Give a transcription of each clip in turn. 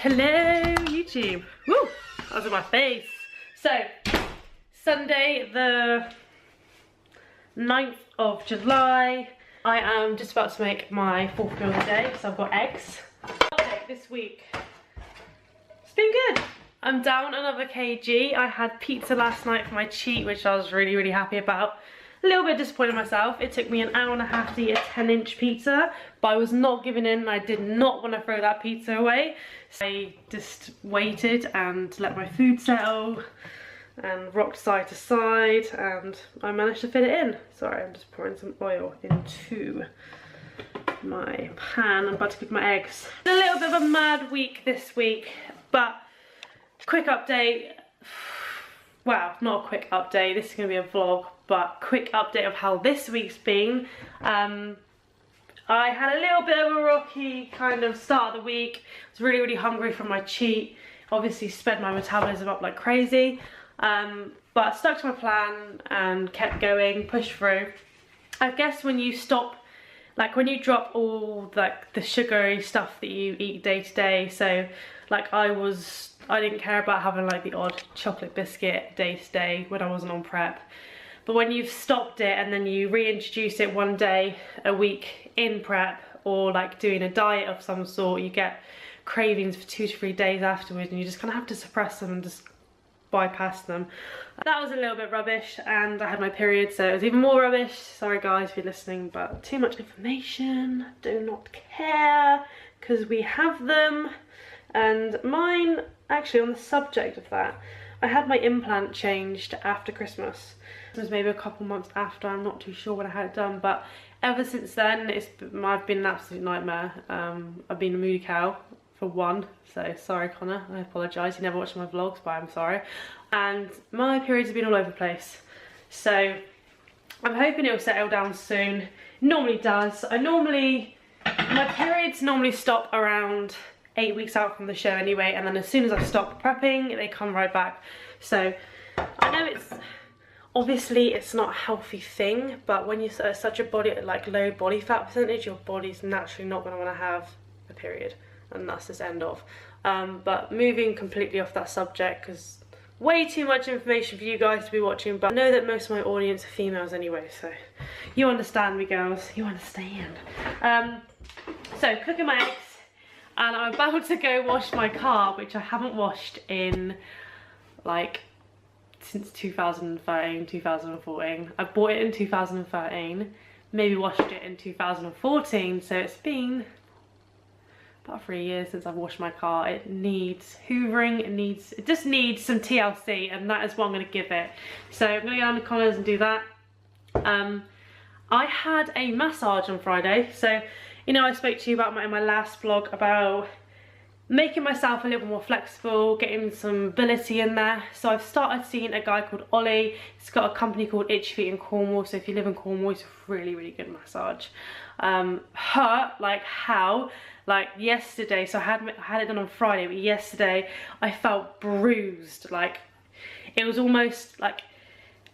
Hello YouTube. Woo! That was on my face. So, Sunday the 9th of July. I am just about to make my 4th meal of the day, so I've got eggs. Okay, this week, it's been good. I'm down another kg. I had pizza last night for my cheat, which I was really happy about. A little bit disappointed in myself. It took me an hour and a half to eat a 10-inch pizza, but I was not giving in and I did not want to throw that pizza away. So I just waited and let my food settle and rocked side to side, and I managed to fit it in. Sorry, I'm just pouring some oil into my pan. I'm about to cook my eggs. A little bit of a mad week this week, but quick update. Well, not a quick update, this is going to be a vlog, but quick update of how this week's been. I had a little bit of a rocky kind of start of the week. I was really hungry from my cheat. Obviously sped my metabolism up like crazy. But stuck to my plan and kept going, pushed through. I guess when you stop, like when you drop all like the sugary stuff that you eat day to day, so like I didn't care about having like the odd chocolate biscuit day to day when I wasn't on prep. But when you've stopped it and then you reintroduce it one day a week in prep, or like doing a diet of some sort, you get cravings for 2 to 3 days afterwards, and you just kind of have to suppress them and just bypass them. That was a little bit rubbish, and I had my period, so it was even more rubbish. Sorry guys if you're listening, but too much information. Do not care, because we have them. And mine, actually on the subject of that, I had my implant changed after Christmas. It was maybe a couple months after, I'm not too sure when I had it done, but ever since then I've been an absolute nightmare. I've been a moody cow for one, so sorry Connor, I apologise, you never watched my vlogs, but I'm sorry. And my periods have been all over the place, so I'm hoping it'll settle down soon. It normally does. My periods normally stop around 8 weeks out from the show anyway, and then as soon as I stop prepping they come right back. So I know obviously it's not a healthy thing, but when you're such a low body fat percentage, your body's naturally not going to want to have a period, and that's this end of. But moving completely off that subject, because way too much information for you guys to be watching, but I know that most of my audience are females anyway, so you understand me girls, you understand. So cooking my eggs, and I'm about to go wash my car, which I haven't washed in like since 2013, 2014. I bought it in 2013, maybe washed it in 2014, so it's been about 3 years since I've washed my car. It needs hoovering, it just needs some TLC, and that is what I'm going to give it. So I'm going to go down the corners and do that. I had a massage on Friday, so you know I spoke to you about in my last vlog about making myself a little more flexible, getting some mobility in there. So I've started seeing a guy called Ollie. He's got a company called Itchy Feet in Cornwall, so if you live in Cornwall, it's a really good massage. Hurt like how? Like yesterday, so I had it done on Friday, but yesterday I felt bruised. Like it was almost like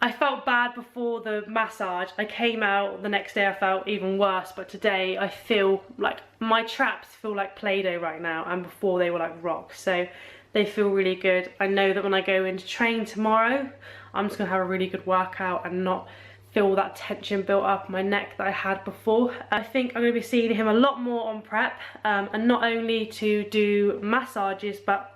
I felt bad before the massage. I came out the next day, I felt even worse, but today I feel like my traps feel like Play-Doh right now, and before they were like rocks, so they feel really good. I know that when I go in to train tomorrow, I'm just gonna have a really good workout and not feel that tension built up in my neck that I had before. I think I'm gonna be seeing him a lot more on prep, and not only to do massages, but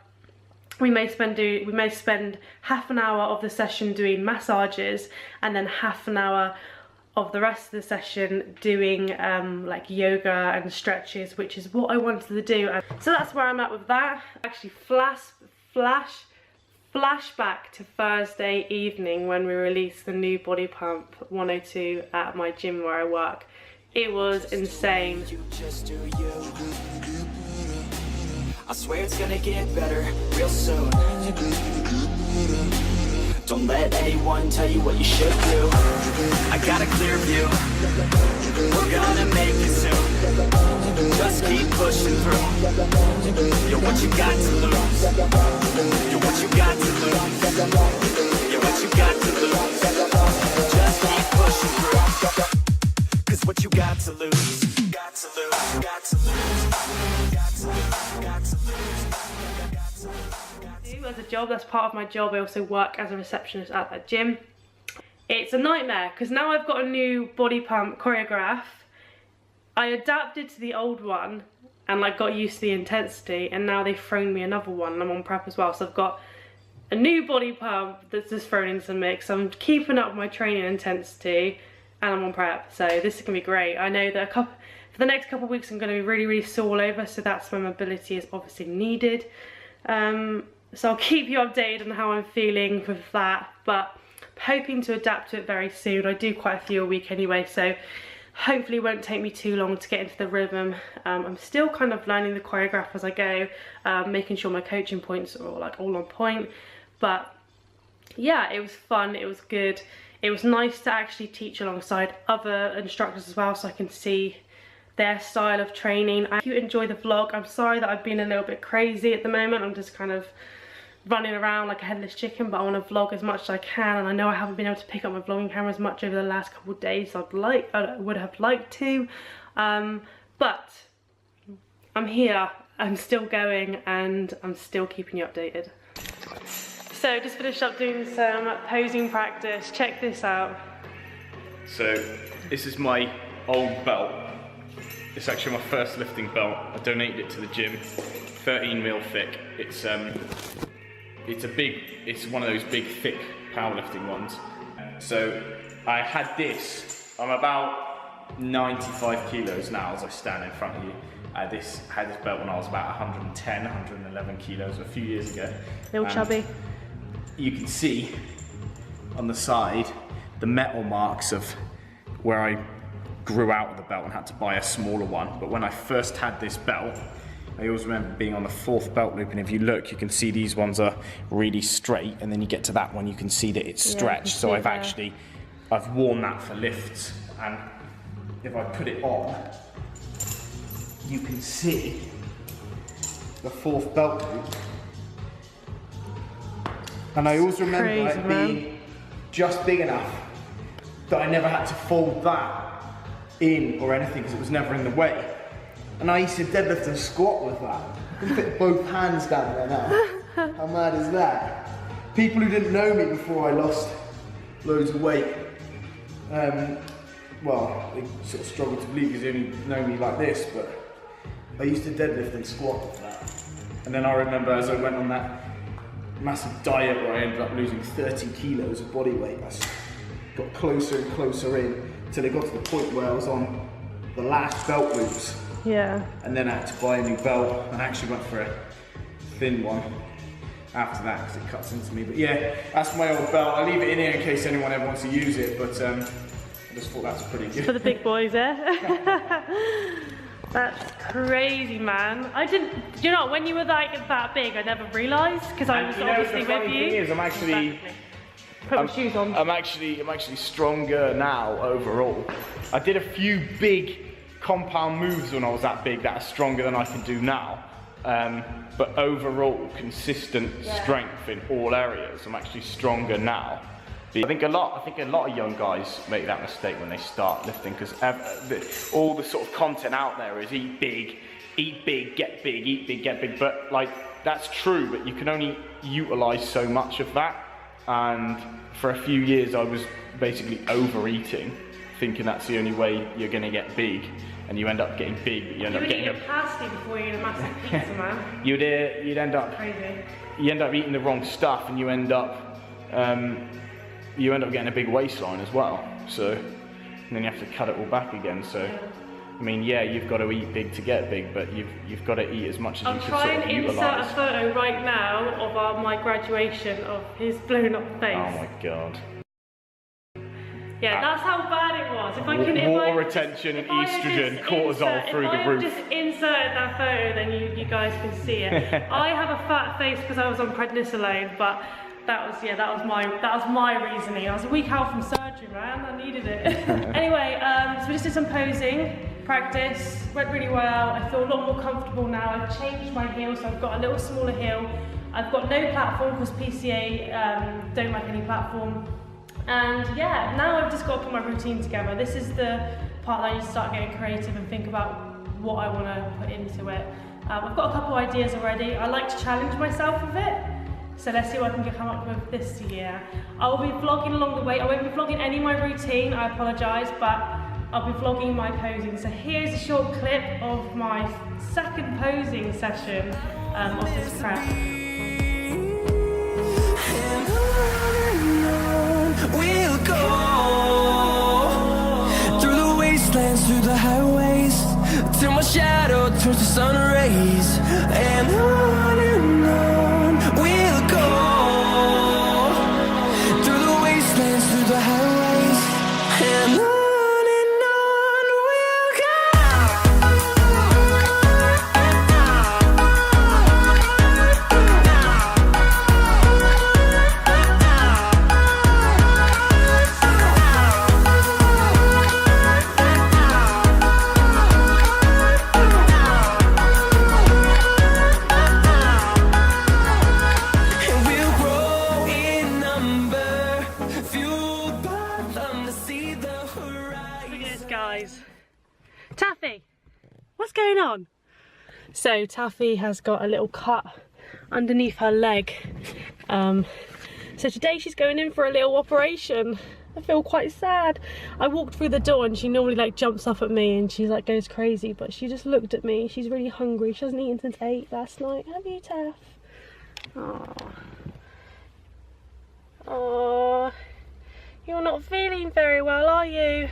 we may spend half an hour of the session doing massages, and then half an hour of the rest of the session doing like yoga and stretches, which is what I wanted to do. And so that's where I'm at with that. Actually flashback to Thursday evening when we released the new Body Pump 102 at my gym where I work. It was insane. I swear it's gonna get better real soon. Don't let anyone tell you what you should do. I got a clear view. We're gonna make it soon. Just keep pushing through. You're what you got to lose. You're what you got to lose. You're what you got to lose. Just keep pushing through. 'Cause what you got to lose. Got to lose. Got to lose. Got to lose. Got to lose. as a job. That's part of my job. I also work as a receptionist at that gym. It's a nightmare because now I've got a new body pump choreograph. I adapted to the old one and like got used to the intensity, and now they've thrown me another one and I'm on prep as well. So I've got a new body pump that's just thrown into the mix. So I'm keeping up my training intensity and I'm on prep. So this is gonna be great. I know that for the next couple of weeks I'm gonna be really, really sore all over. So that's when mobility is obviously needed. So I'll keep you updated on how I'm feeling with that, but hoping to adapt to it very soon. I do quite a few a week anyway, so hopefully it won't take me too long to get into the rhythm. I'm still kind of learning the choreograph as I go, making sure my coaching points are like all on point. But yeah, it was fun, it was good. It was nice to actually teach alongside other instructors as well, so I can see their style of training. I hope you enjoy the vlog. I'm sorry that I've been a little bit crazy at the moment. I'm just kind of running around like a headless chicken, but I want to vlog as much as I can, and I know I haven't been able to pick up my vlogging camera as much over the last couple of days as I would have liked to, but I'm here, I'm still going, and I'm still keeping you updated. So just finished up doing some posing practice. Check this out. So this is my old belt. It's actually my first lifting belt. I donated it to the gym, 13 mil thick. It's one of those big, thick powerlifting ones. So I had this. I'm about 95 kilos now as I stand in front of you. I had this belt when I was about 110, 111 kilos a few years ago. Little chubby. You can see on the side the metal marks of where I grew out of the belt and had to buy a smaller one. But when I first had this belt, I always remember being on the 4th belt loop, and if you look, you can see these ones are really straight, and then you get to that one, you can see that it's stretched. So I've worn that for lifts, and if I put it on, you can see the 4th belt loop. And I always remember it being just big enough that I never had to fold that in or anything, because it was never in the way. And I used to deadlift and squat with that. I can fit both hands down there now. How mad is that? People who didn't know me before I lost loads of weight, well, they sort of struggle to believe because they only know me like this, but I used to deadlift and squat with that. And then I remember as I went on that massive diet where I ended up losing 30 kilos of body weight, I got closer and closer in until it got to the point where I was on the last belt loops. Yeah. And then I had to buy a new belt, and I actually went for a thin one after that because it cuts into me. But yeah, that's my old belt. I'll leave it in here in case anyone ever wants to use it, but I just thought that's pretty good. For the big boys, eh? That's crazy, man. You know, when you were like that big, I never realised, because I was obviously with you. Thing is, I'm actually... Put my shoes on. I'm actually stronger now overall. I did a few big compound moves when I was that big that are stronger than I can do now. But overall, consistent strength in all areas. I'm actually stronger now. I think a lot of young guys make that mistake when they start lifting, because all the sort of content out there is eat big, get big, eat big, get big. But like, that's true, but you can only utilize so much of that. And for a few years, I was basically overeating, thinking that's the only way you're going to get big. And you end up getting big, but you end up getting a pasty before you eat a massive pizza, man. You'd end up crazy. You end up eating the wrong stuff, and you end up getting a big waistline as well. So, and then you have to cut it all back again. So, I mean, yeah, you've got to eat big to get big, but you've got to eat as much as you can sort of utilise. I'm trying to insert a photo right now of my graduation of his blown up face. Oh my god. Yeah, that's how bad it was. Water retention and estrogen, cortisol through the roof. If I just inserted that photo, then you guys can see it. I have a fat face because I was on prednisolone, but that was my reasoning. I was a week out from surgery, man. I needed it. Anyway, so we just did some posing practice. Went really well. I feel a lot more comfortable now. I've changed my heel, so I've got a little smaller heel. I've got no platform because PCA don't like any platform. And yeah, now I've just got to put my routine together. This is the part that I need to start getting creative and think about what I want to put into it. I've got a couple ideas already. I like to challenge myself with it. So let's see what I can come up with this year. I will be vlogging along the way. I won't be vlogging any of my routine, I apologise, but I'll be vlogging my posing. So here's a short clip of my second posing session of this prep. We'll go through the wastelands, through the highways, till my shadow turns to sun rays. And on we'll go through the wastelands, through the highways, and on we'll go. Guys, Taffy, what's going on? So Taffy has got a little cut underneath her leg, so today she's going in for a little operation. I feel quite sad. I walked through the door and she normally like jumps up at me and she like goes crazy, but she just looked at me. She's really hungry. She hasn't eaten since 8 last night. Have you, Taff? Oh, you're not feeling very well, are you?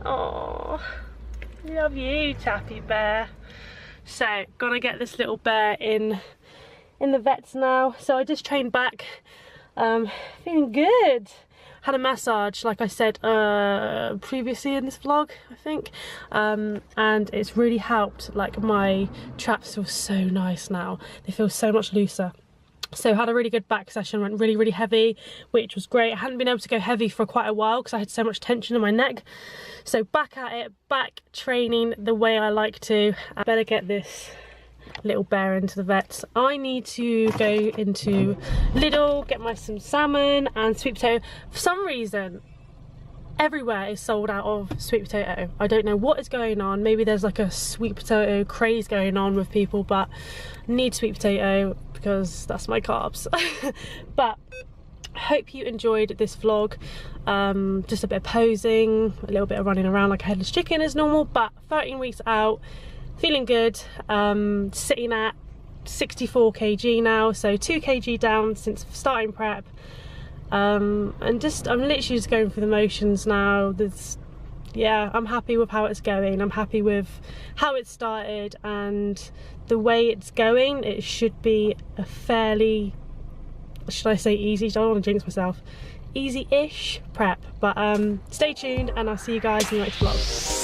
Oh, love you, Taffy bear. So, gonna get this little bear in the vets now. So I just trained back, feeling good. Had a massage, like I said previously in this vlog, I think, and it's really helped. Like my traps feel so nice now. They feel so much looser. So had a really good back session, went really heavy, which was great. I hadn't been able to go heavy for quite a while because I had so much tension in my neck. So back at it, back training the way I like to. I better get this little bear into the vets. I need to go into Lidl, get some salmon and sweet potato. For some reason, everywhere is sold out of sweet potato. I don't know what is going on. Maybe there's like a sweet potato craze going on with people, but I need sweet potato because that's my carbs. But hope you enjoyed this vlog. Just a bit of posing, a little bit of running around like a headless chicken as normal, but 13 weeks out, feeling good. Sitting at 64 kg now, so 2 kg down since starting prep. And I'm literally just going through the motions now. Yeah, I'm happy with how it's going. I'm happy with how it started and the way it's going. It should be a fairly, should I say easy? I don't want to jinx myself. Easy-ish prep. But stay tuned and I'll see you guys in the next vlog.